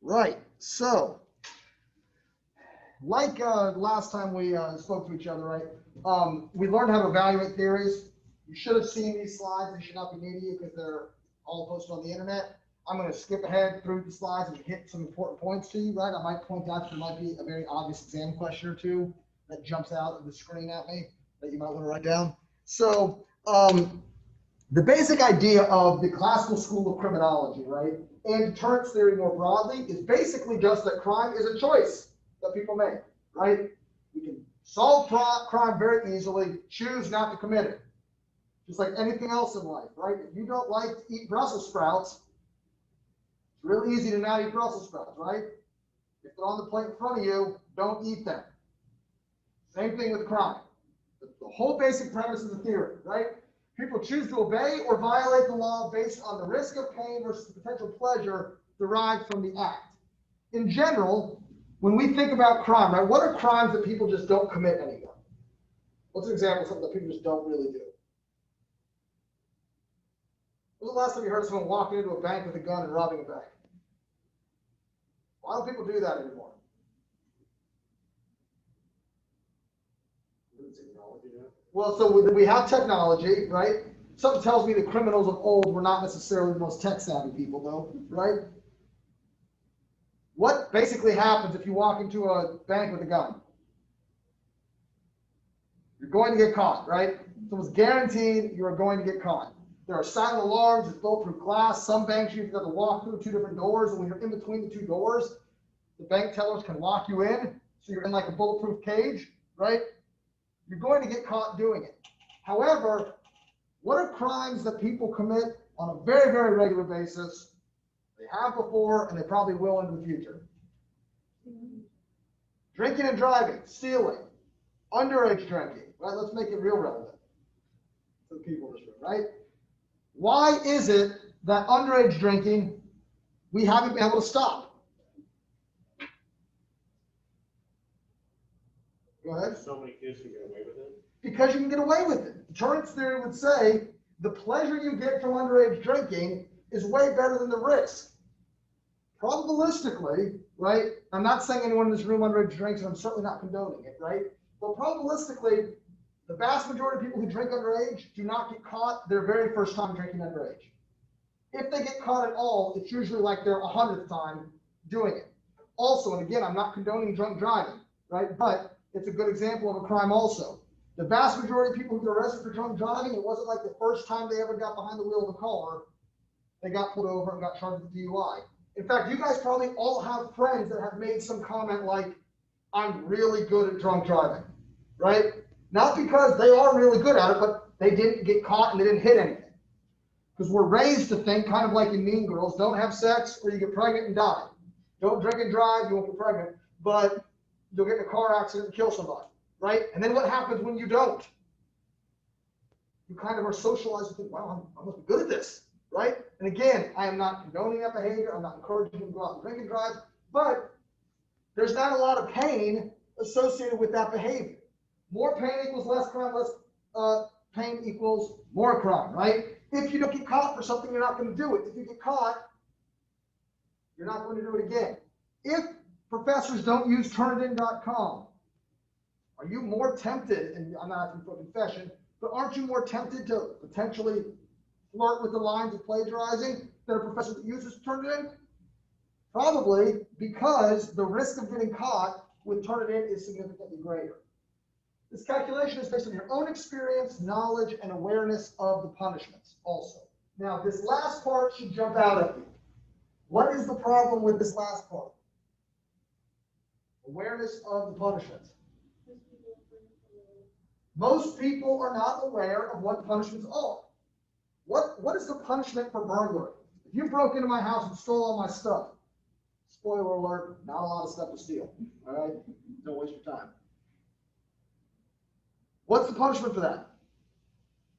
Right. So, like last time we spoke to each other, right? We learned how to evaluate theories. You should have seen these slides. They should not be new to you because they're all posted on the internet. I'm going to skip ahead through the slides and hit some important points to you, right? I might point out there might be a very obvious exam question or two that jumps out of the screen at me that you might want to write down. So, the basic idea of the classical school of criminology, right, and deterrence theory more broadly is basically just that crime is a choice that people make, right? We can solve crime very easily, choose not to commit it. Just like anything else in life, right? If you don't like to eat Brussels sprouts, it's really easy to not eat Brussels sprouts, right? If they're on the plate in front of you, don't eat them. Same thing with crime. The whole basic premise of the theory, right? People choose to obey or violate the law based on the risk of pain versus the potential pleasure derived from the act. In general, when we think about crime, right, what are crimes that people just don't commit anymore? What's an example of something that people just don't really do? When was the last time you heard of someone walking into a bank with a gun and robbing a bank? Why don't people do that anymore? Well, so we have technology, right? Something tells me the criminals of old were not necessarily the most tech-savvy people, though, right? What basically happens if you walk into a bank with a gun? You're going to get caught, right? So it's guaranteed you are going to get caught. There are silent alarms, it's bulletproof glass. Some banks you've got to walk through two different doors, and when you're in between the two doors, the bank tellers can lock you in, so you're in like a bulletproof cage, right? You're going to get caught doing it. However, what are crimes that people commit on a very, very regular basis? They have before, and they probably will into the future. Drinking and driving, stealing, underage drinking, right? Let's make it real relevant to the people in this room, right? Why is it that underage drinking, we haven't been able to stop? Go ahead. So many kids can get away with it. Because you can get away with it. Deterrence theory would say the pleasure you get from underage drinking is way better than the risk. Probabilistically, right? I'm not saying anyone in this room underage drinks, and I'm certainly not condoning it, right? But probabilistically, the vast majority of people who drink underage do not get caught their very first time drinking underage. If they get caught at all, it's usually like their 100th time doing it. Also, and again, I'm not condoning drunk driving, right? But it's a good example of a crime also. The vast majority of people who get arrested for drunk driving, it wasn't like the first time they ever got behind the wheel of a car, they got pulled over and got charged with DUI. In fact, you guys probably all have friends that have made some comment like, I'm really good at drunk driving, right? Not because they are really good at it, but they didn't get caught and they didn't hit anything. Because we're raised to think, kind of like in Mean Girls, don't have sex or you get pregnant and die. Don't drink and drive, you won't get pregnant, but you'll get in a car accident and kill somebody, right? And then what happens when you don't? You kind of are socialized and think, wow, I must be good at this, right? And again, I am not condoning that behavior. I'm not encouraging you to go out and drink and drive, but there's not a lot of pain associated with that behavior. More pain equals less crime, less pain equals more crime, right? If you don't get caught for something, you're not going to do it. If you get caught, you're not going to do it again. If professors don't use turnitin.com, are you more tempted, and I'm not asking for a confession, but aren't you more tempted to potentially flirt with the lines of plagiarizing than a professor that uses Turnitin? Probably because the risk of getting caught with Turnitin is significantly greater. This calculation is based on your own experience, knowledge, and awareness of the punishments also. Now, this last part should jump out at you. What is the problem with this last part? Awareness of the punishments. Most people are not aware of what the punishments are. What is the punishment for burglary? If you broke into my house and stole all my stuff, spoiler alert, not a lot of stuff to steal, all right? Don't waste your time. What's the punishment for that?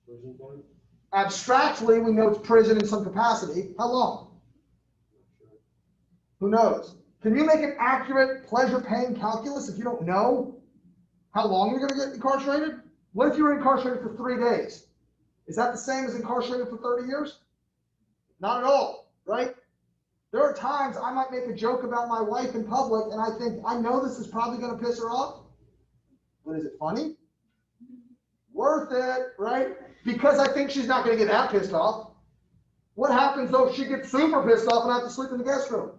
Prison point? Abstractly, we know it's prison in some capacity. How long? Sure. Who knows? Can you make an accurate pleasure-pain calculus if you don't know how long you're going to get incarcerated? What if you were incarcerated for 3 days? Is that the same as incarcerated for 30 years? Not at all, right? There are times I might make a joke about my wife in public and I think, I know this is probably going to piss her off, but is it funny? Worth it, right? Because I think she's not going to get that pissed off. What happens though if she gets super pissed off and I have to sleep in the guest room?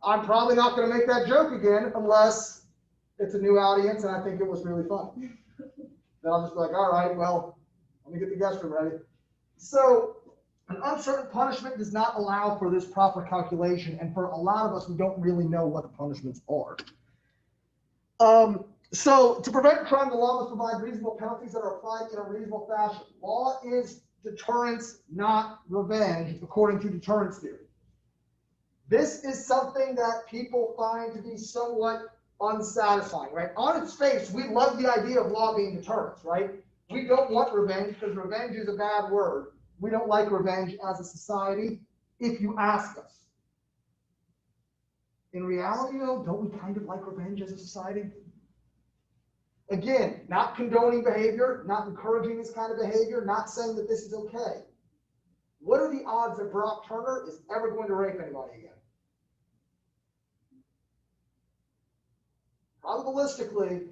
I'm probably not going to make that joke again unless it's a new audience and I think it was really funny. Then I'll just be like, all right, well, let me get the guest room ready. So an uncertain punishment does not allow for this proper calculation, and for a lot of us, we don't really know what the punishments are. So to prevent crime, the law must provide reasonable penalties that are applied in a reasonable fashion. Law is deterrence, not revenge, according to deterrence theory. This is something that people find to be somewhat unsatisfying, right? On its face, we love the idea of law being deterrence, right? We don't want revenge because revenge is a bad word. We don't like revenge as a society, if you ask us. In reality, though, don't we kind of like revenge as a society? Again, not condoning behavior, not encouraging this kind of behavior, not saying that this is okay. What are the odds that Brock Turner is ever going to rape anybody again? Probabilistically,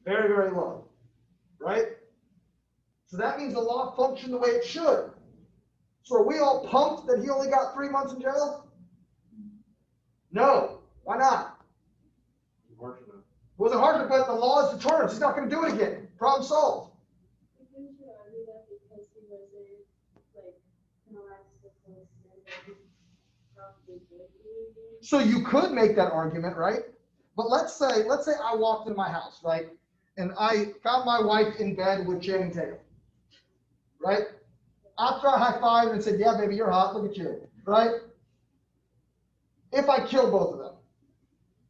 very, very low, right? So that means the law functioned the way it should. So are we all pumped that he only got 3 months in jail? No. Why not? Harsh enough. It wasn't harsh, but the law is deterrence. He's not going to do it again. Problem solved. Wouldn't you argue that because he wasn't penalized for close and probably did do it again? So you could make that argument, right? But let's say I walked into my house, right? And I found my wife in bed with Channing Tatum, right? After I high-fived and said, yeah, baby, you're hot, look at you, right? If I kill both of them,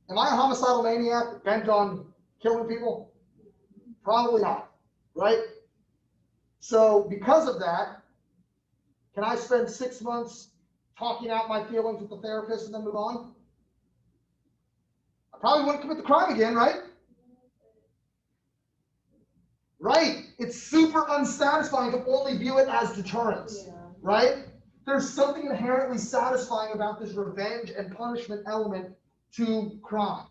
am I a homicidal maniac bent on killing people? Probably not, right? So because of that, can I spend 6 months talking out my feelings with the therapist and then move on? I probably wouldn't commit the crime again, right? Right. It's super unsatisfying to only view it as deterrence, right? There's something inherently satisfying about this revenge and punishment element to crime.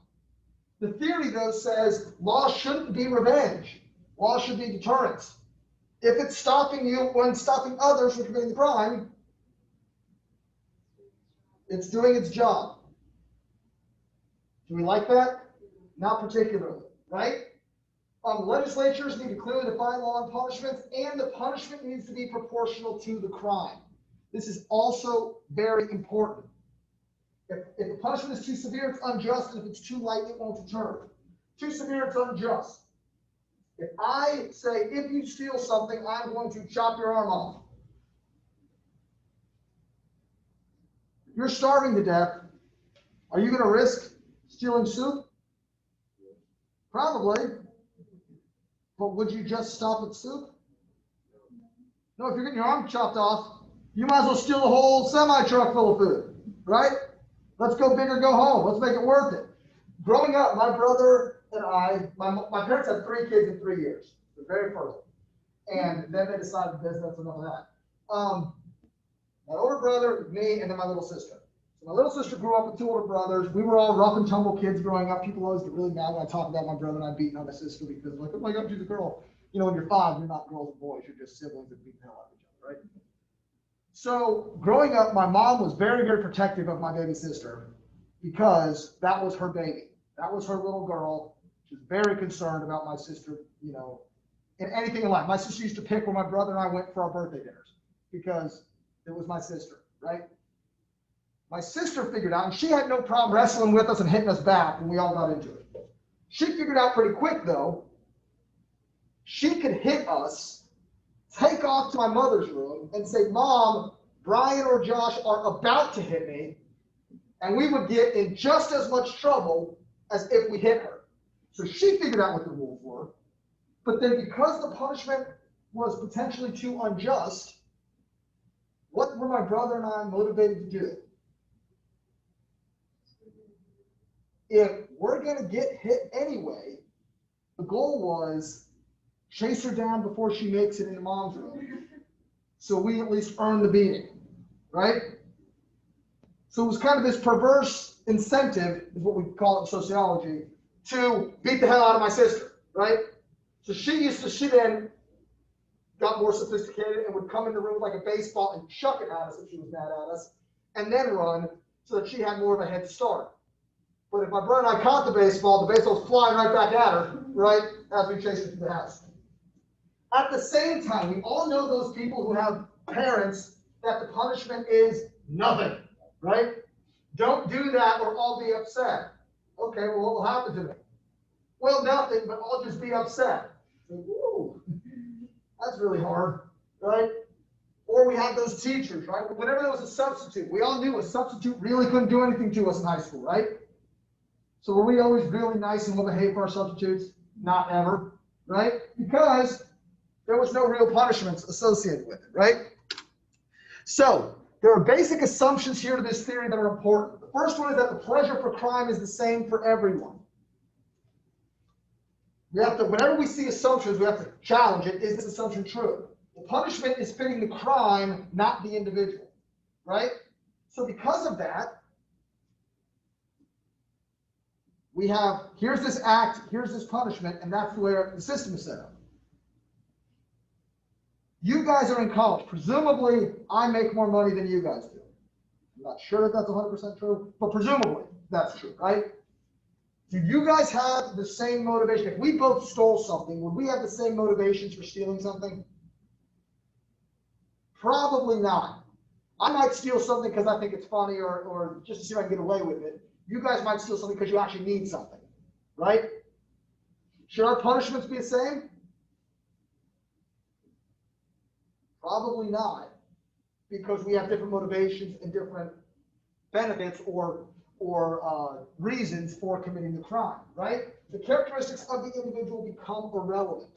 The theory, though, says law shouldn't be revenge. Law should be deterrence. If it's stopping you when stopping others from committing the crime, it's doing its job. Do we like that? Not particularly, right? Legislatures need to clearly define law and punishments, and the punishment needs to be proportional to the crime. This is also very important. If the punishment is too severe, it's unjust, and if it's too light, it won't deter. Too severe, it's unjust. If I say, if you steal something, I'm going to chop your arm off. If you're starving to death, are you going to risk stealing soup? Probably. But would you just stop at soup? No, if you're getting your arm chopped off, you might as well steal the whole semi-truck full of food, right? Let's go big or go home. Let's make it worth it. Growing up, my brother and I, my parents had 3 kids in 3 years. They're very fertile. And then they decided business and all that. My older brother, me, and then my little sister. So my little sister grew up with 2 older brothers. We were all rough and tumble kids growing up. People always get really mad when I talk about my brother and I beating on my sister because like, oh my God, she's a girl. You know, when you're 5, you're not girls and boys. You're just siblings that beat the hell out of each other, right? So growing up, my mom was very, very protective of my baby sister because that was her baby. That was her little girl. She was very concerned about my sister, you know, in anything in life. My sister used to pick where my brother and I went for our birthday dinners because it was my sister, right? My sister figured out, and she had no problem wrestling with us and hitting us back when we all got into it. She figured out pretty quick, though, she could hit us, take off to my mother's room, and say, Mom, Brian or Josh are about to hit me, and we would get in just as much trouble as if we hit her. So she figured out what the rules were, but then because the punishment was potentially too unjust, what were my brother and I motivated to do? If we're going to get hit anyway, the goal was chase her down before she makes it into mom's room. So we at least earn the beating, right? So it was kind of this perverse incentive, is what we call it in sociology, to beat the hell out of my sister, right? So she then got more sophisticated and would come in the room like a baseball and chuck it at us if she was mad at us, and then run so that she had more of a head start. But if my brother and I caught the baseball was flying right back at her, right, as we chased her through the house. At the same time, we all know those people who have parents that the punishment is nothing, right? Don't do that or I'll be upset. Okay, well, what will happen to me? Well, nothing, but I'll just be upset. Ooh, that's really hard, right? Or we have those teachers, right? Whenever there was a substitute, we all knew a substitute really couldn't do anything to us in high school, right? So were we always really nice and well-behaved for our substitutes? Not ever, right? Because there was no real punishments associated with it, right? So there are basic assumptions here to this theory that are important. The first one is that the pleasure for crime is the same for everyone. We have to, whenever we see assumptions, we have to challenge it. Is this assumption true? The punishment is fitting the crime, not the individual, right? So because of that, we have, here's this act, here's this punishment, and that's where the system is set up. You guys are in college. Presumably, I make more money than you guys do. I'm not sure that that's 100% true, but presumably that's true, right? Do you guys have the same motivation? If we both stole something, would we have the same motivations for stealing something? Probably not. I might steal something because I think it's funny or just to see if I can get away with it. You guys might steal something because you actually need something, right? Should our punishments be the same? Probably not, because we have different motivations and different benefits or reasons for committing the crime, right? The characteristics of the individual become irrelevant,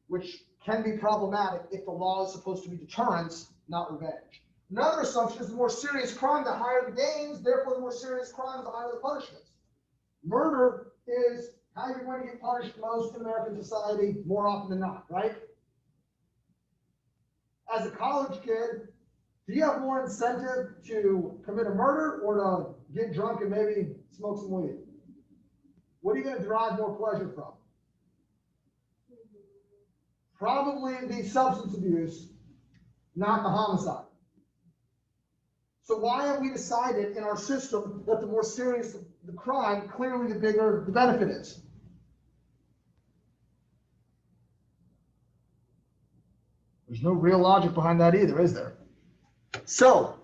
which can be problematic if the law is supposed to be deterrence, not revenge. Another assumption is the more serious crime, the higher the gains, therefore the more serious crime, the higher the punishments. Murder is how you're going to get punished most in American society more often than not, right? As a college kid, do you have more incentive to commit a murder or to get drunk and maybe smoke some weed? What are you going to derive more pleasure from? Probably the substance abuse, not the homicide. So why have we decided in our system that the more serious the crime, clearly the bigger the benefit is? There's no real logic behind that either, is there? So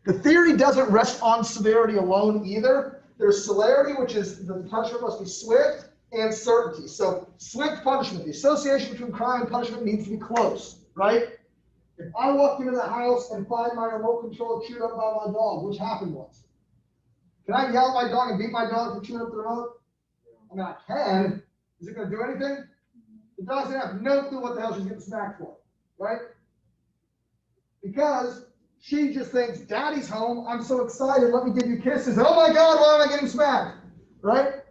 the theory doesn't rest on severity alone either. There's celerity, which is the punishment must be swift, and certainty. So swift punishment, the association between crime and punishment needs to be close, right? If I walked into the house and find my remote control chewed up by my dog, which happened once, can I yell at my dog and beat my dog for chewing up the remote? I mean, I can. Is it going to do anything? The dog's going to have no clue what the hell she's getting smacked for, right? Because she just thinks, Daddy's home, I'm so excited, let me give you kisses. Oh my God, why am I getting smacked, right?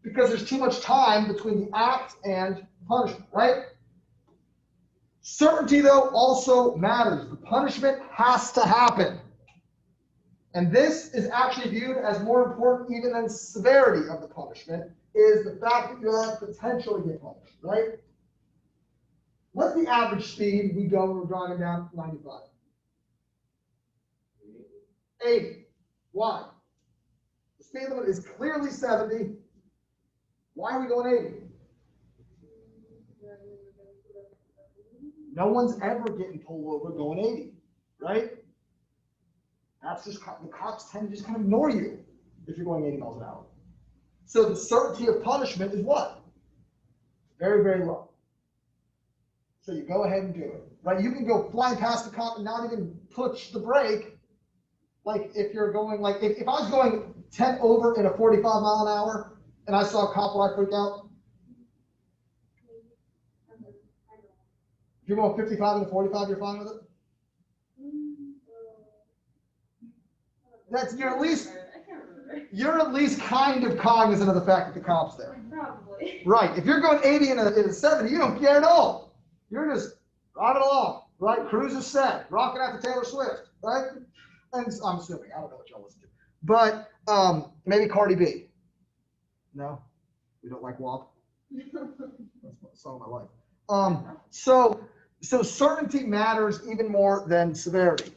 Because there's too much time between the act and punishment, right? Certainty, though, also matters. The punishment has to happen. And this is actually viewed as more important even than severity of the punishment, is the fact that you have potential to get punished, right? What's the average speed we go when we're driving down 95? 80. Why? The speed limit is clearly 70. Why are we going 80? No one's ever getting pulled over going 80, right? That's just, the cops tend to just kind of ignore you if you're going 80 miles an hour. So the certainty of punishment is what? Very, very low. So you go ahead and do it, right? You can go flying past the cop and not even push the brake. Like if you're going, like if I was going 10 over in a 45 mile an hour and I saw a cop, would I freak out? If you're going 55 and a 45, you're fine with it? That's, you're at least kind of cognizant of the fact that the cop's there. Probably. Right. If you're going 80 in a 70, you don't care at all. You're just driving along, right? Cruise is set, rocking out to Taylor Swift, right? And I'm assuming, I don't know what y'all listen to. But maybe Cardi B. No? We don't like WAP? That's the song of my life. So certainty matters even more than severity.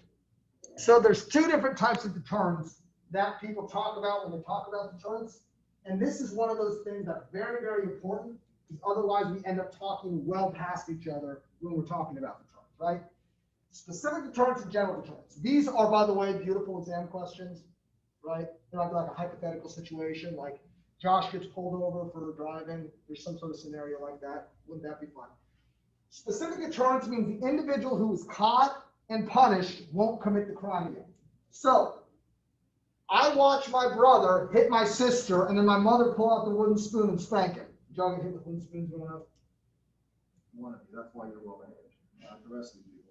So there's two different types of deterrence that people talk about when they talk about deterrence. And this is one of those things that's very, very important, because otherwise we end up talking well past each other when we're talking about deterrence, right? Specific deterrence and general deterrence. These are, by the way, beautiful exam questions, right? They're like a hypothetical situation, like Josh gets pulled over for driving. There's some sort of scenario like that. Wouldn't that be fun? Specific deterrence means the individual who is caught and punished won't commit the crime again. So I watch my brother hit my sister, and then my mother pull out the wooden spoon and spank him. Did y'all get hit with wooden spoons growing up? One of you. That's why you're well behaved. Not the rest of you people.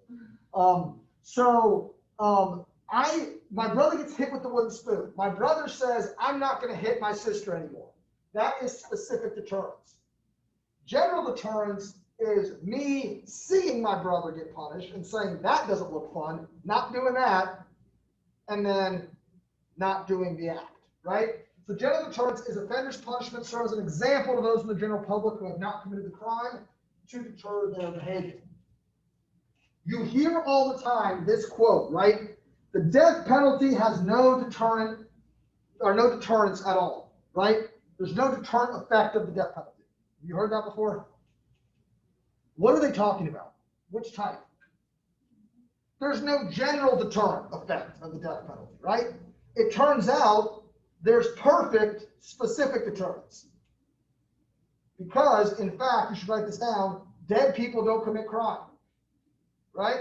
My brother gets hit with the wooden spoon. My brother says, I'm not going to hit my sister anymore. That is specific deterrence. General deterrence is me seeing my brother get punished and saying that doesn't look fun, not doing that, and then not doing the act, right? So general deterrence is offenders' punishment serves as an example to those in the general public who have not committed the crime to deter their behavior. You hear all the time this quote, right? The death penalty has no deterrent or no deterrence at all, right? There's no deterrent effect of the death penalty. You heard that before? What are they talking about? Which type? There's no general deterrent effect of the death penalty, right? It turns out there's perfect specific deterrence. Because, in fact, you should write this down, dead people don't commit crime, right?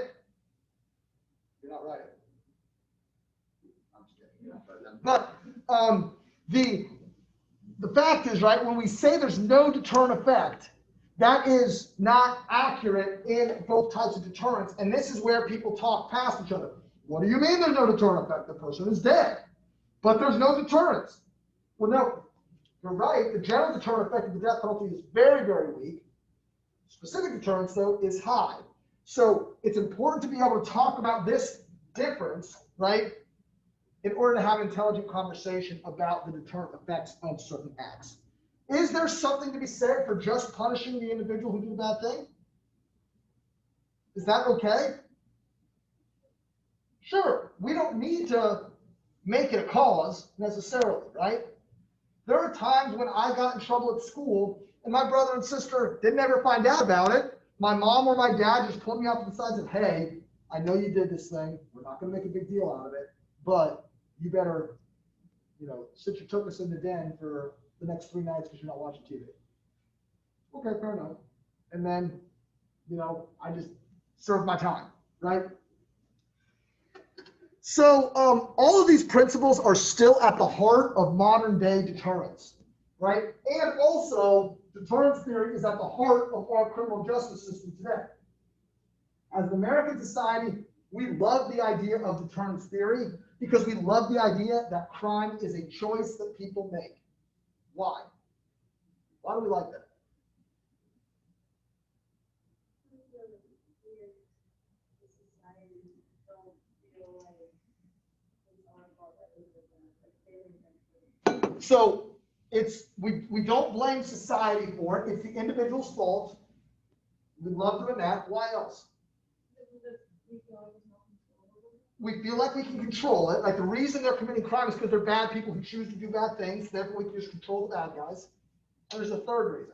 You're not right. I'm just kidding. You're not right. But the fact is, right, when we say there's no deterrent effect, that is not accurate in both types of deterrence. And this is where people talk past each other. What do you mean there's no deterrent effect? The person is dead, but there's no deterrence. Well, no, you're right. The general deterrent effect of the death penalty is very, very weak. Specific deterrence, though, is high. So it's important to be able to talk about this difference, right, in order to have an intelligent conversation about the deterrent effects of certain acts. Is there something to be said for just punishing the individual who did a bad thing? Is that okay? Sure, we don't need to make it a cause necessarily, right? There are times when I got in trouble at school and my brother and sister didn't ever find out about it. My mom or my dad just pulled me off to the side and said, hey, I know you did this thing. We're not going to make a big deal out of it, but you better, sit your tuchus in the den for the next 3 nights because you're not watching TV. Okay, fair enough. And then, I just served my time, right? So all of these principles are still at the heart of modern day deterrence, right? And also, deterrence theory is at the heart of our criminal justice system today. As an American society, we love the idea of deterrence theory because we love the idea that crime is a choice that people make. Why? Why do we like that? So we don't blame society for it. It's the individual's fault. We love doing that. Why else? We feel like we can control it. Like the reason they're committing crime is because they're bad people who choose to do bad things. Therefore, we can just control the bad guys. And there's a third reason.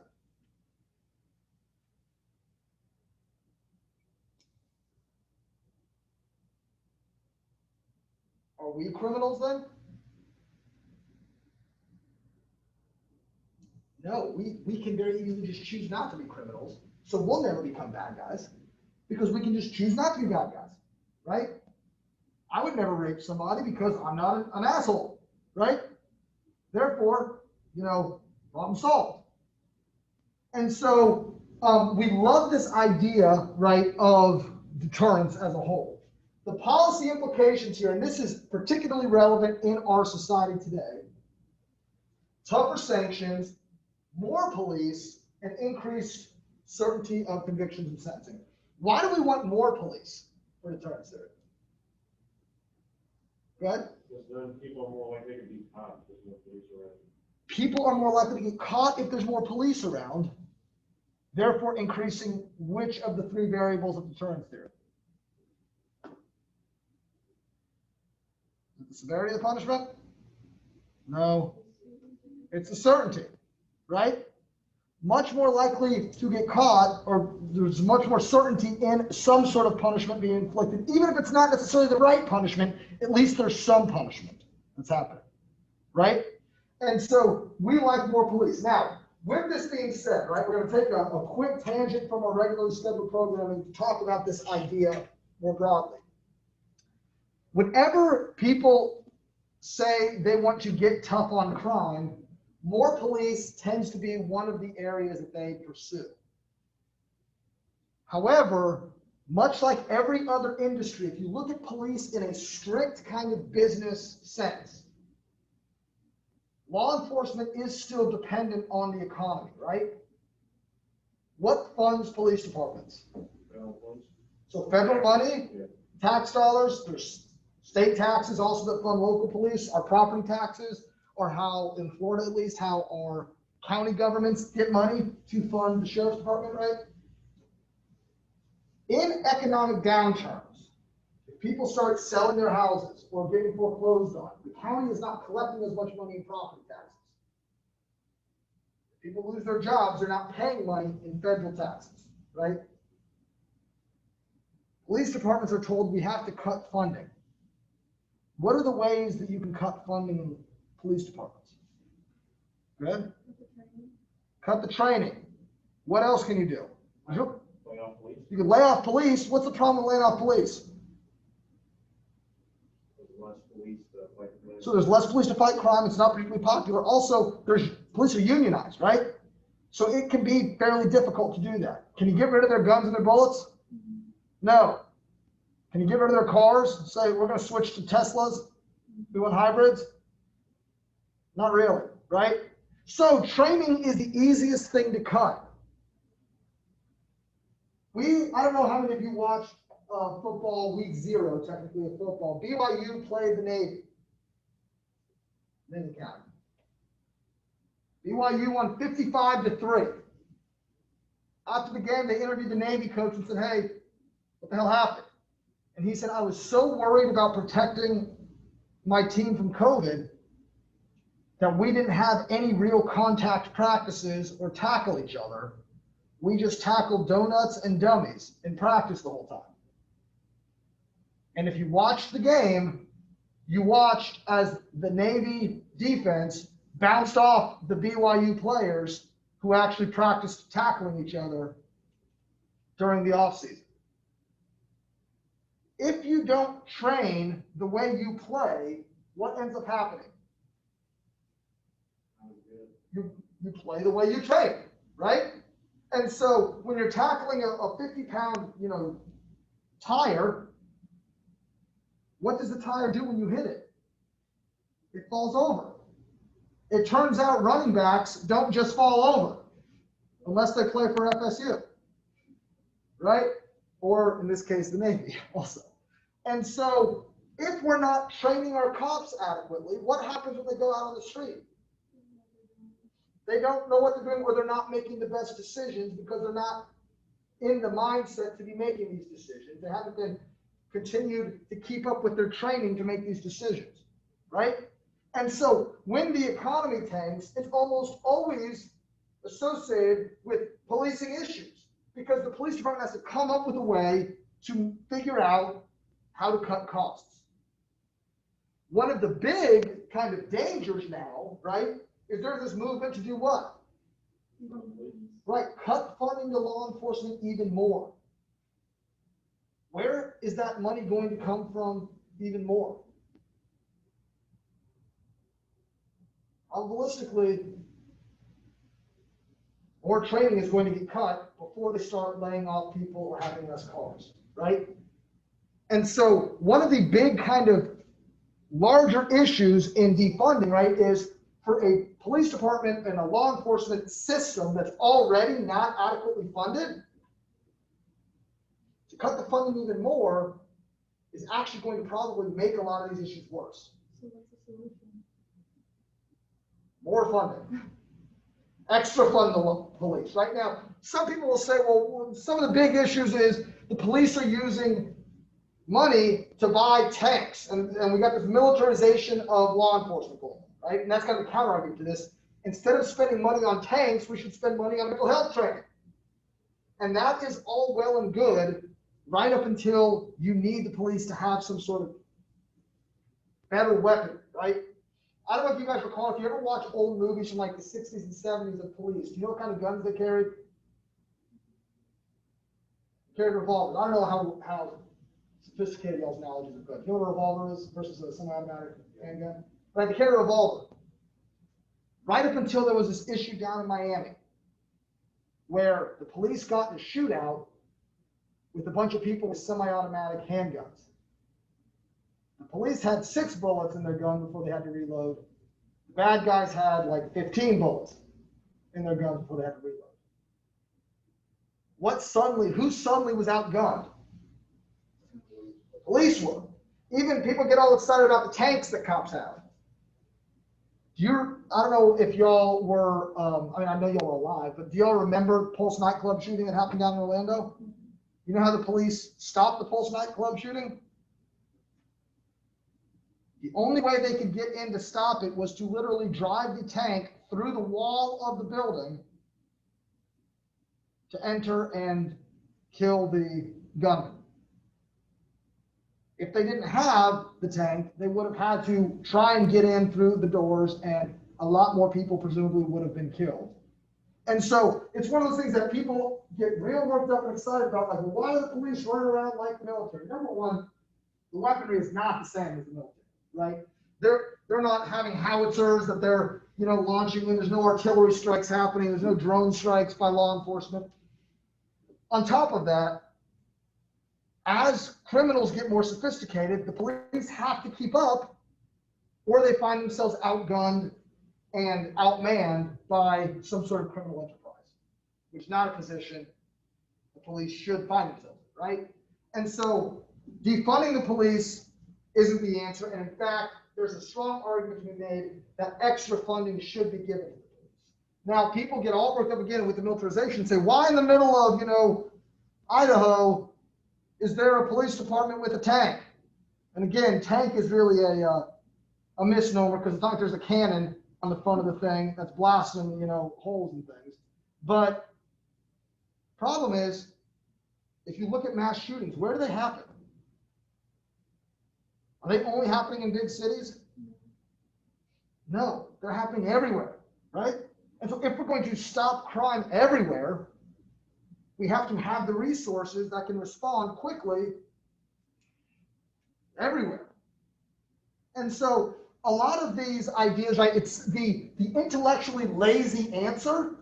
Are we criminals then? No, we can very easily just choose not to be criminals. So we'll never become bad guys because we can just choose not to be bad guys, right? I would never rape somebody because I'm not an asshole, right? Therefore, problem solved. And so we love this idea, right, of deterrence as a whole. The policy implications here, and this is particularly relevant in our society today, tougher sanctions, more police, and increased certainty of convictions and sentencing. Why do we want more police for deterrence theory? Go ahead. Because then people are more likely to be caught if there's no police around. People are more likely to get caught if there's more police around, therefore increasing which of the three variables of deterrence theory? Is it the severity of the punishment? No. It's the certainty, right? Much more likely to get caught, or there's much more certainty in some sort of punishment being inflicted. Even if it's not necessarily the right punishment, at least there's some punishment that's happening, right? And so we like more police. Now, with this being said, right, we're going to take a quick tangent from our regularly scheduled programming to talk about this idea more broadly. Whenever people say they want to get tough on crime, more police tends to be one of the areas that they pursue. However, much like every other industry, if you look at police in a strict kind of business sense, law enforcement is still dependent on the economy, right? What funds police departments? So federal money, tax dollars, there's state taxes also that fund local police, our property taxes, or how, in Florida at least, how our county governments get money to fund the sheriff's department, right? In economic downturns, if people start selling their houses or getting foreclosed on, the county is not collecting as much money in property taxes. If people lose their jobs, they're not paying money in federal taxes, right? Police departments are told we have to cut funding. What are the ways that you can cut funding in police departments? Good. Cut the training. What else can you do? Lay off police. You can lay off police. What's the problem with laying off police? There's less police to fight crime. So there's less police to fight crime. It's not particularly popular. Also, there's police are unionized, right? So it can be fairly difficult to do that. Can you get rid of their guns and their bullets? No. Can you get rid of their cars? Say, we're going to switch to Teslas. We want hybrids? Not really, right? So training is the easiest thing to cut. I don't know how many of you watched football week 0, technically of football. BYU played the Navy. Navy Academy. BYU won 55-3. After the game, they interviewed the Navy coach and said, hey, what the hell happened? And he said, I was so worried about protecting my team from COVID that we didn't have any real contact practices or tackle each other. We just tackled donuts and dummies in practice the whole time. And if you watched the game, you watched as the Navy defense bounced off the BYU players who actually practiced tackling each other during the offseason. If you don't train the way you play, what ends up happening? You play the way you train, right? And so when you're tackling a 50-pound, tire, what does the tire do when you hit it? It falls over. It turns out running backs don't just fall over unless they play for FSU, right? Or in this case, the Navy also. And so if we're not training our cops adequately, what happens when they go out on the street? They don't know what they're doing, or they're not making the best decisions because they're not in the mindset to be making these decisions. They haven't been continued to keep up with their training to make these decisions, right? And so when the economy tanks, it's almost always associated with policing issues because the police department has to come up with a way to figure out how to cut costs. One of the big kind of dangers now, right, is there's this movement to do what? Right, cut funding to law enforcement even more. Where is that money going to come from even more? Probabilistically, more training is going to get cut before they start laying off people or having less cars, right? And so one of the big kind of larger issues in defunding, right, is for a police department and a law enforcement system that's already not adequately funded, to cut the funding even more is actually going to probably make a lot of these issues worse. So what's the solution? More funding. Extra fund the police. Right now, some people will say, well, some of the big issues is the police are using money to buy tanks. And we got this militarization of law enforcement going on, right? And that's kind of the counter argument to this. Instead of spending money on tanks, we should spend money on mental health training. And that is all well and good right up until you need the police to have some sort of better weapon, right? I don't know if you guys recall, if you ever watch old movies from like the 60s and 70s of police, do you know what kind of guns they carried? Carried revolvers. I don't know how sophisticated y'all's knowledge is of guns. You know what a revolver is versus a semi-automatic handgun? Right, they carry a revolver. Right up until there was this issue down in Miami where the police got in a shootout with a bunch of people with semi-automatic handguns. The police had 6 bullets in their gun before they had to reload. The bad guys had like 15 bullets in their gun before they had to reload. Who suddenly was outgunned? The police were. Even people get all excited about the tanks that cops have. I don't know if y'all were, I know y'all were alive, but do y'all remember Pulse nightclub shooting that happened down in Orlando? You know how the police stopped the Pulse nightclub shooting? The only way they could get in to stop it was to literally drive the tank through the wall of the building to enter and kill the gunman. If they didn't have the tank, they would have had to try and get in through the doors, and a lot more people presumably would have been killed. And so it's one of those things that people get real worked up and excited about, like, well, why are the police running around like the military? Number one, the weaponry is not the same as the military, right? They're not having howitzers that they're launching when there's no artillery strikes happening, there's no drone strikes by law enforcement. On top of that, as criminals get more sophisticated, the police have to keep up, or they find themselves outgunned and outmanned by some sort of criminal enterprise, which is not a position the police should find themselves in, right? And so defunding the police isn't the answer. And in fact, there's a strong argument to be made that extra funding should be given to the police. Now, people get all worked up again with the militarization and say, why in the middle of, Idaho, is there a police department with a tank? And again, tank is really a misnomer, because it's not like there's a cannon on the front of the thing that's blasting, holes and things. But problem is, if you look at mass shootings, where do they happen? Are they only happening in big cities? No, they're happening everywhere, right? And so if we're going to stop crime everywhere, we have to have the resources that can respond quickly everywhere. And so a lot of these ideas, right, it's the intellectually lazy answer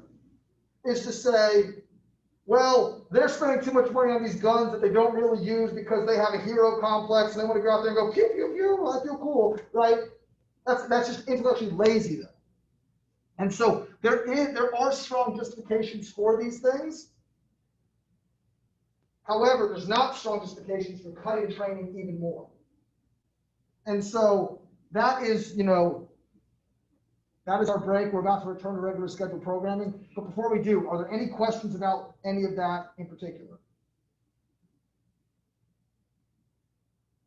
is to say, well, they're spending too much money on these guns that they don't really use because they have a hero complex and they want to go out there and go, pew, pew, pew, I feel cool, right? That's just intellectually lazy, though. And so there are strong justifications for these things. However, there's not strong justifications for cutting training even more. And so that is, that is our break. We're about to return to regular scheduled programming. But before we do, are there any questions about any of that in particular?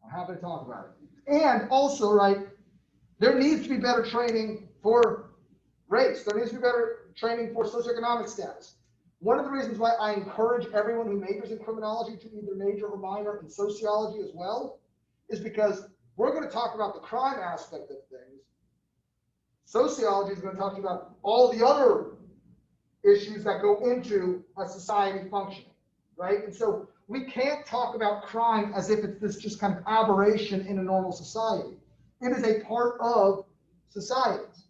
I'm happy to talk about it. And also, right, there needs to be better training for race. There needs to be better training for socioeconomic status. One of the reasons why I encourage everyone who majors in criminology to either major or minor in sociology as well is because we're going to talk about the crime aspect of things. Sociology is going to talk about all the other issues that go into a society functioning, right? And so we can't talk about crime as if it's this just kind of aberration in a normal society. It is a part of societies.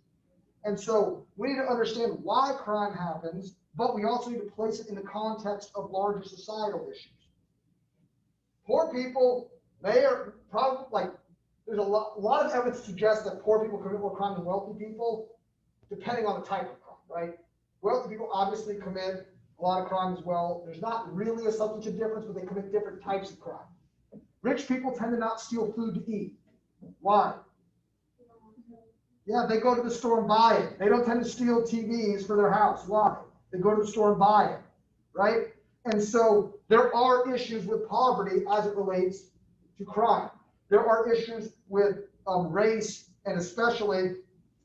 And so we need to understand why crime happens, but we also need to place it in the context of larger societal issues. Poor people, they are probably, like, there's a lot of evidence to suggest that poor people commit more crime than wealthy people, depending on the type of crime, right? Wealthy people obviously commit a lot of crime as well. There's not really a substantive difference, but they commit different types of crime. Rich people tend to not steal food to eat. Why? Yeah, they go to the store and buy it. They don't tend to steal TVs for their house. Why? They go to the store and buy it, right? And so there are issues with poverty as it relates to crime. There are issues with race, and especially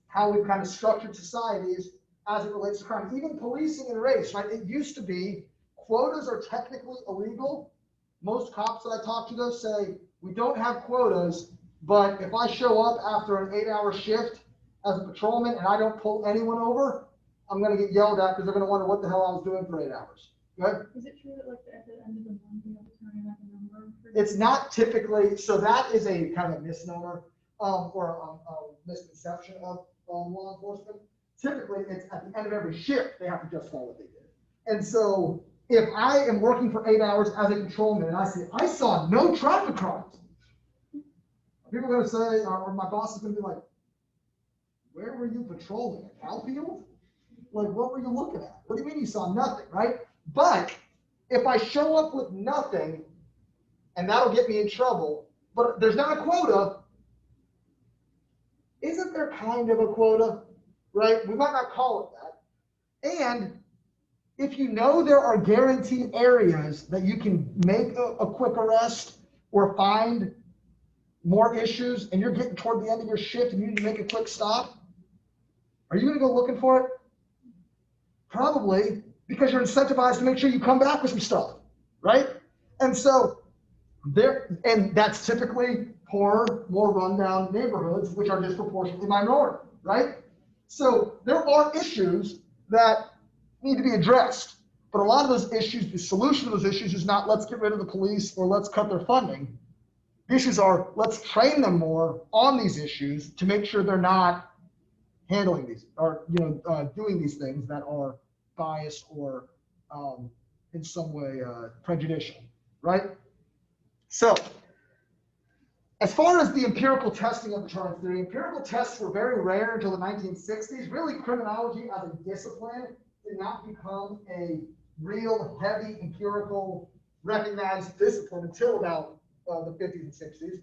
how we've kind of structured societies as it relates to crime. Even policing and race, right? It used to be quotas are technically illegal. Most cops that I talk to though say, we don't have quotas, but if I show up after an 8-hour shift as a patrolman and I don't pull anyone over, I'm going to get yelled at because they're going to wonder what the hell I was doing for 8 hours. Go ahead. Is it true that like at the end of the month you have to turn in like a number? It's not typically, so that is a kind of misnomer or a misconception of law enforcement. Typically, it's at the end of every shift, they have to justify what they did. And so if I am working for 8 hours as a patrolman and I say, I saw no traffic crimes, people are going to say, or my boss is going to be like, where were you patrolling? A cow field? Like, what were you looking at? What do you mean you saw nothing, right? But if I show up with nothing, and that'll get me in trouble, but there's not a quota, isn't there kind of a quota, right? We might not call it that. And if you know there are guaranteed areas that you can make a quick arrest or find more issues, and you're getting toward the end of your shift and you need to make a quick stop, are you going to go looking for it? Probably, because you're incentivized to make sure you come back with some stuff, right? And so and that's typically poorer, more rundown neighborhoods, which are disproportionately minority, right? So there are issues that need to be addressed, but a lot of those issues, the solution to those issues is not let's get rid of the police or let's cut their funding. The issues are let's train them more on these issues to make sure they're not handling these or doing these things that are biased or in some way prejudicial, right? So as far as the empirical testing of deterrence theory, empirical tests were very rare until the 1960s. Really, criminology as a discipline did not become a real heavy empirical recognized discipline until about the 50s and 60s.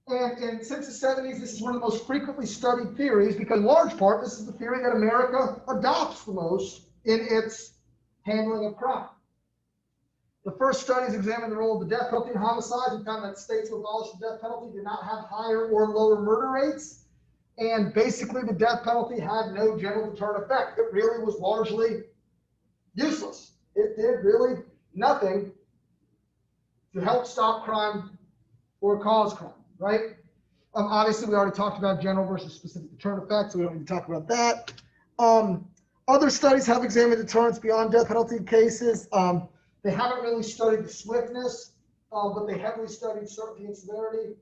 And since the 70s, this is one of the most frequently studied theories because in large part, this is the theory that America adopts the most in its handling of crime. The first studies examined the role of the death penalty in homicides and found that states who abolished the death penalty did not have higher or lower murder rates. And basically, the death penalty had no general deterrent effect. It really was largely useless. It did really nothing to help stop crime or cause crime, right? Obviously, we already talked about general versus specific deterrent effects, so we don't need to talk about that. Other studies have examined deterrence beyond death penalty cases. They haven't really studied the swiftness, but they heavily studied certainty and severity.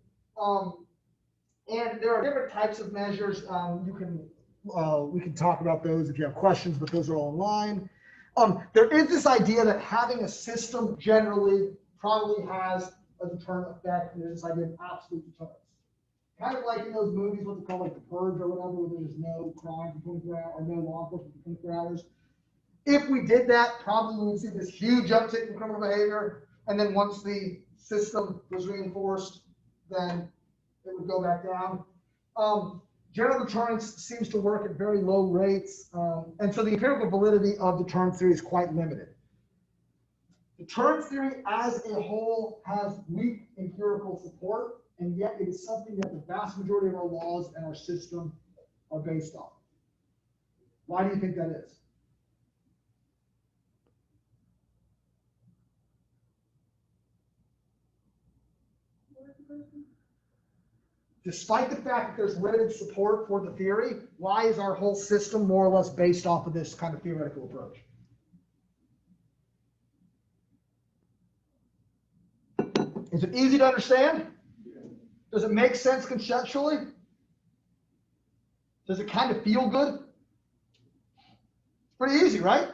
And there are different types of measures. We can talk about those if you have questions, but those are all online. There is this idea that having a system generally probably has a deterrent effect, and there's this idea of absolute deterrence. Kind of like in those movies, what they call like The Purge or whatever, where there's no crime for 24 hours or no law enforcement for 24 hours. If we did that, probably we would see this huge uptick in criminal behavior. And then once the system was reinforced, then it would go back down. General deterrence seems to work at very low rates. And so the empirical validity of deterrence theory is quite limited. Deterrence theory as a whole has weak empirical support, and yet it is something that the vast majority of our laws and our system are based on. Why do you think that is? Despite the fact that there's limited support for the theory, why is our whole system more or less based off of this kind of theoretical approach? Is it easy to understand? Does it make sense conceptually? Does it kind of feel good? It's pretty easy, right?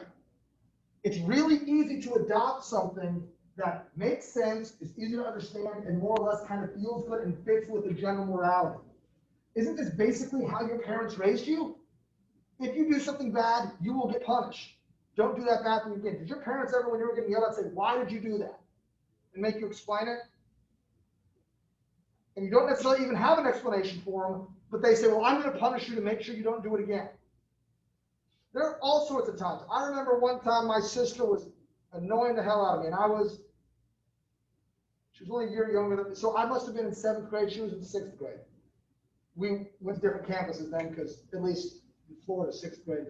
It's really easy to adopt something that makes sense, is easy to understand, and more or less kind of feels good and fits with the general morality. Isn't this basically how your parents raised you? If you do something bad, you will get punished. Don't do that bad thing again. Did your parents ever, when you were getting yelled at, say, why did you do that? And make you explain it? and you don't necessarily even have an explanation for them, but they say, well, I'm going to punish you to make sure you don't do it again. There are all sorts of times. I remember one time my sister was annoying the hell out of me, and she was only a year younger than me, so I must have been in 7th grade. She was in 6th grade. We went to different campuses then, because at least in Florida, 6th grade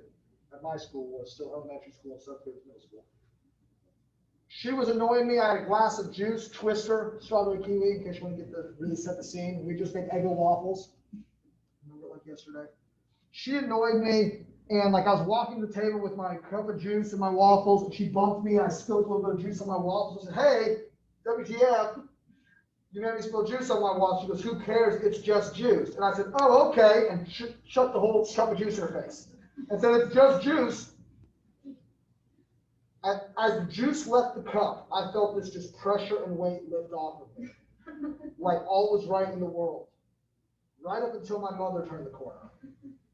at my school was still elementary school, 7th grade was middle school. She was annoying me. I had a glass of juice, Twister, strawberry kiwi, in case you want to get really set the scene. We just made Eggo waffles. Remember like yesterday? She annoyed me, and like I was walking to the table with my cup of juice and my waffles, and she bumped me, and I spilled a little bit of juice on my waffles. I said, hey, WTF, you made me spill juice on my waffles. She goes, who cares? It's just juice. And I said, oh, okay, and shut the whole cup of juice in her face. And said, it's just juice. As the juice left the cup, I felt this just pressure and weight lift off of me. Like all was right in the world. Right up until my mother turned the corner.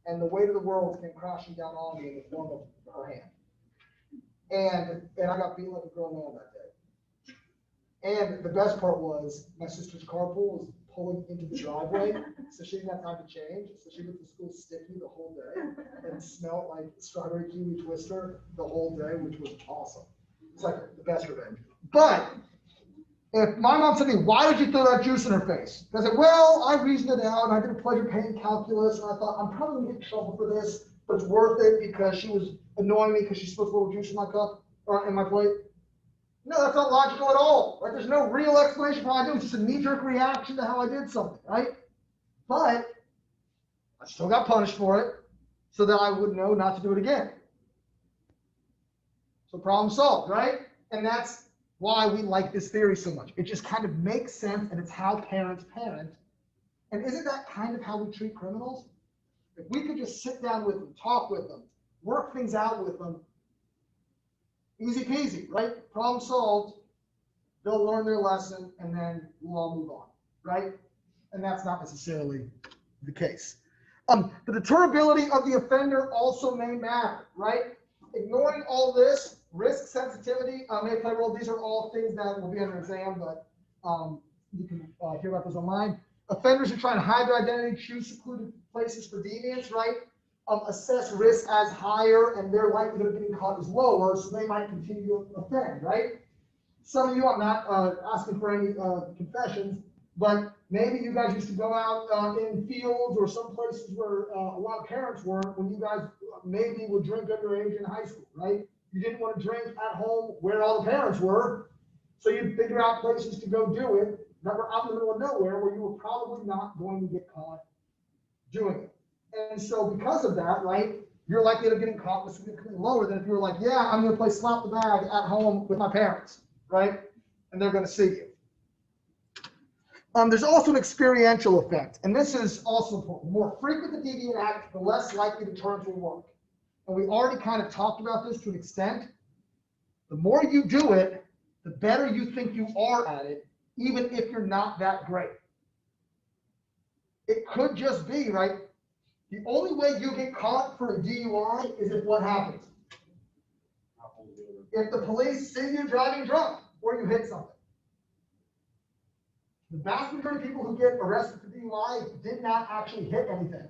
And the weight of the world came crashing down on me in the form of her hand. And I got beaten like a grown man that day. And the best part was my sister's carpool was pulling into the driveway, so she didn't have time to change. So she went to school sticky the whole day and smelled like strawberry kiwi Twister the whole day, which was awesome. It's like the best revenge. But if my mom said to me, why did you throw that juice in her face? I said, well, I reasoned it out, and I did a pleasure pain calculus, and I thought, I'm probably going to get in trouble for this, but it's worth it because she was annoying me because she spilled a little juice in my cup, or in my plate. No, that's not logical at all. Right? There's no real explanation for how I do it. It's just a knee-jerk reaction to how I did something, right? But I still got punished for it so that I would know not to do it again. So problem solved, right? And that's why we like this theory so much. It just kind of makes sense, and it's how parents parent. And isn't that kind of how we treat criminals? If we could just sit down with them, talk with them, work things out with them, easy peasy, right? Problem solved. They'll learn their lesson, and then we'll all move on, right? And that's not necessarily the case. The deterrability of the offender also may matter, right? Ignoring all this, risk sensitivity may play a role. These are all things that will be under exam, but you can hear about those online. Offenders who try and hide their identity, choose secluded places for deviance, right? Assess risk as higher, and their likelihood of getting caught is lower, so they might continue to offend, right? Some of you, I'm not asking for any confessions, but maybe you guys used to go out in fields or some places where a lot of parents were when you guys maybe would drink underage in high school, right? You didn't want to drink at home where all the parents were, so you'd figure out places to go do it that were out in the middle of nowhere where you were probably not going to get caught doing it. And so because of that, right, your likelihood of getting caught was significantly lower than if you were like, yeah, I'm going to play slap the bag at home with my parents, right? And they're going to see you. There's also an experiential effect, and this is also important. The more frequent the deviant act, the less likely deterrence will work. And we already kind of talked about this to an extent. The more you do it, the better you think you are at it, even if you're not that great. It could just be, right? The only way you get caught for a DUI is if what happens? If the police see you driving drunk or you hit something. The vast majority of people who get arrested for DUI did not actually hit anything.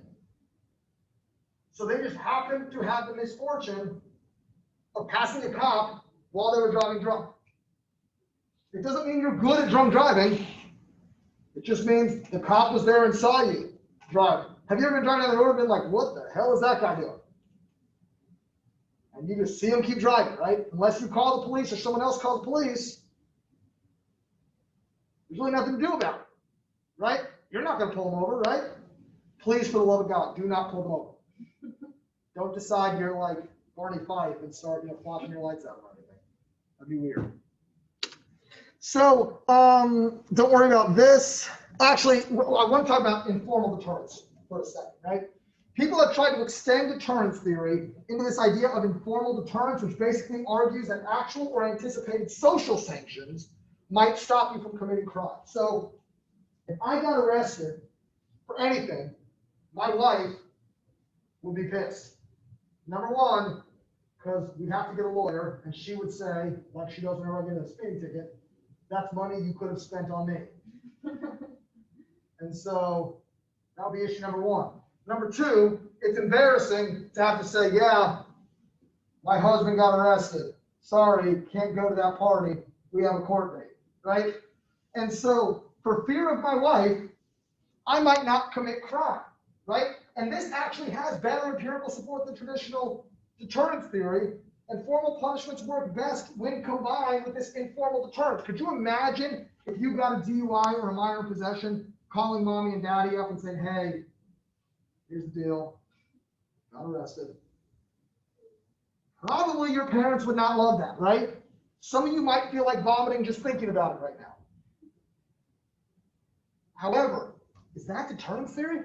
So they just happened to have the misfortune of passing a cop while they were driving drunk. It doesn't mean you're good at drunk driving. It just means the cop was there and saw you driving. Have you ever been driving down the road and been like, what the hell is that guy doing? And you just see him keep driving, right? Unless you call the police or someone else calls the police, there's really nothing to do about it, right? You're not going to pull them over, right? Please, for the love of God, do not pull them over. Don't decide you're like Barney Fife and start, flashing your lights out or anything. That'd be weird. So don't worry about this. Actually, I want to talk about informal deterrence for a second, right? People have tried to extend deterrence theory into this idea of informal deterrence, which basically argues that actual or anticipated social sanctions might stop you from committing crime. So if I got arrested for anything, my wife would be pissed. Number one, because we'd have to get a lawyer, and she would say, like she does whenever I get a speeding ticket, that's money you could have spent on me. And so that'll be issue number one. Number two, it's embarrassing to have to say, yeah, my husband got arrested. Sorry, can't go to that party. We have a court date, right? And so for fear of my wife, I might not commit crime, right? And this actually has better empirical support than traditional deterrence theory. And formal punishments work best when combined with this informal deterrence. Could you imagine if you got a DUI or a minor possession, calling mommy and daddy up and saying, hey, here's the deal, got arrested. Probably your parents would not love that, right? Some of you might feel like vomiting just thinking about it right now. However, is that deterrence theory?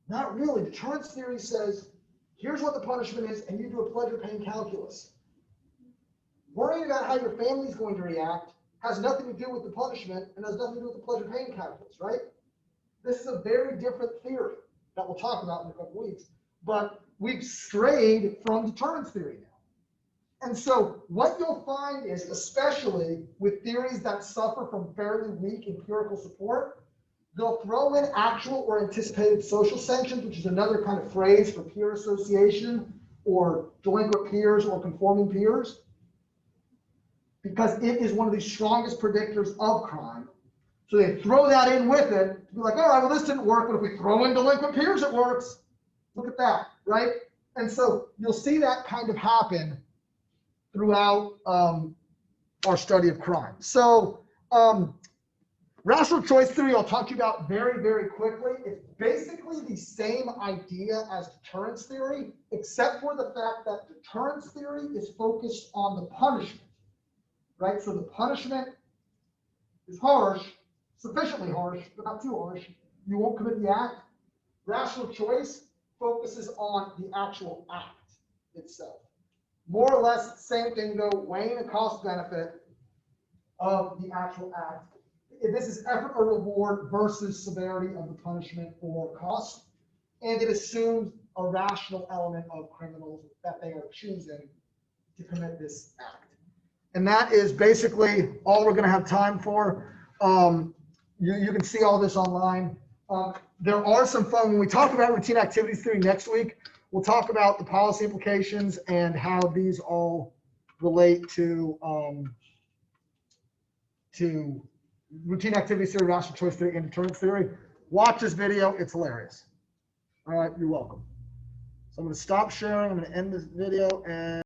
Not really. Deterrence theory says, here's what the punishment is, and you do a pleasure pain calculus. Worrying about how your family's going to react has nothing to do with the punishment and has nothing to do with the pleasure pain calculus, right? This is a very different theory that we'll talk about in a couple weeks, but we've strayed from deterrence theory now. And so what you'll find is, especially with theories that suffer from fairly weak empirical support, they'll throw in actual or anticipated social sanctions, which is another kind of phrase for peer association or delinquent peers or conforming peers, because it is one of the strongest predictors of crime. So they throw that in with it to be like, all right, well, this didn't work, but if we throw in delinquent peers, it works. Look at that, right? And so you'll see that kind of happen throughout our study of crime. So rational choice theory, I'll talk to you about very, very quickly. It's basically the same idea as deterrence theory, except for the fact that deterrence theory is focused on the punishment, right? So the punishment is harsh, sufficiently harsh, but not too harsh. You won't commit the act. Rational choice focuses on the actual act itself. More or less, same thing though, weighing the cost benefit of the actual act. This is effort or reward versus severity of the punishment or cost. And it assumes a rational element of criminals that they are choosing to commit this act. And that is basically all we're going to have time for. You can see all this online. There are some fun, when we talk about routine activities theory next week, we'll talk about the policy implications and how these all relate to routine activities theory, rational choice theory, and deterrence theory. Watch this video, it's hilarious. All right, you're welcome. So I'm going to stop sharing, I'm going to end this video, and